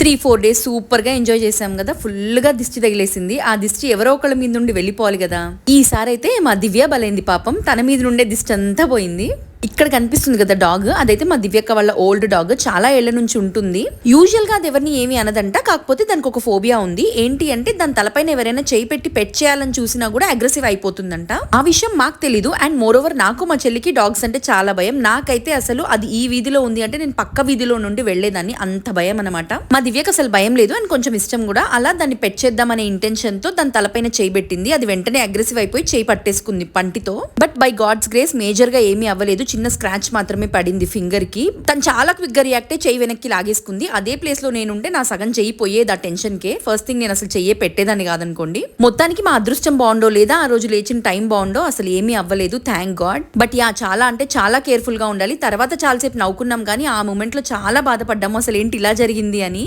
3-4 days super గా enjoy చేసాం కదా. ఫుల్ గా దిష్టి తగిలేసింది. ఆ దిష్టి ఎవరో ఒకళ్ళ మీద నుండి వెళ్ళిపోవాలి కదా. ఈసారి అయితే మా దివ్య బలైంది పాపం. తన మీద నుండే దిష్టి అంతా పోయింది. ఇక్కడ కనిపిస్తుంది కదా డాగ్, అదైతే మా దివ్యక్క వాళ్ళ ఓల్డ్ డాగ్. చాలా ఏళ్ల నుంచి ఉంటుంది. యూజువల్ గా అది ఎవరిని ఏమి అనదంట. కాకపోతే దానికి ఒక ఫోబియా ఉంది. ఏంటి అంటే దాని తలపైన ఎవరైనా చేయి పెట్టి పెట్ చేయాలని చూసినా కూడా అగ్రెసివ్ అయిపోతుందంట. ఆ విషయం మాకు తెలీదు. అండ్ మోర్ ఓవర్ నాకు మా చెల్లికి డాగ్స్ అంటే చాలా భయం. నాకైతే అసలు అది ఈ వీధిలో ఉంది అంటే నేను పక్క వీధిలో నుండి వెళ్లేదాన్ని, అంత భయం అనమాట. మా దివ్యకి అసలు భయం లేదు అండ్ కొంచెం ఇష్టం కూడా. అలా దాన్ని పెట్ చేద్దామనే ఇంటెన్షన్ తో దాని తలపైన చేయి పెట్టింది. అది వెంటనే అగ్రెసివ్ అయిపోయి చేయి పట్టేసుకుంది పంటితో. But by God's grace major గా ఏమీ అవ్వలేదు. చిన్న స్క్రాచ్ మాత్రమే పడింది ఫింగర్ కి. తను చాలా క్విక్ గా రియాక్ట్ అయ్యి చెయ్యి వెనక్కి లాగేసుకుంది. అదే ప్లేస్ లో నేనుంటే నా సగం చెయ్యి పోయేది ఆ టెన్షన్ కే. ఫస్ట్ థింగ్ నేను అసలు చెయ్యే పెట్టేదాన్ని కాదనుకోండి. మొత్తానికి మా అదృష్టం బాగుండో లేదా ఆ రోజు లేచిన టైం బాగుండో అసలు ఏమీ అవ్వలేదు, థ్యాంక్ గాడ్. బట్ యా చాలా అంటే చాలా కేర్ఫుల్ గా ఉండాలి. తర్వాత చాలాసేపు నవ్వుకున్నాం కానీ ఆ మూమెంట్ లో చాలా బాధపడ్డాము అసలు ఏంటి ఇలా జరిగింది అని.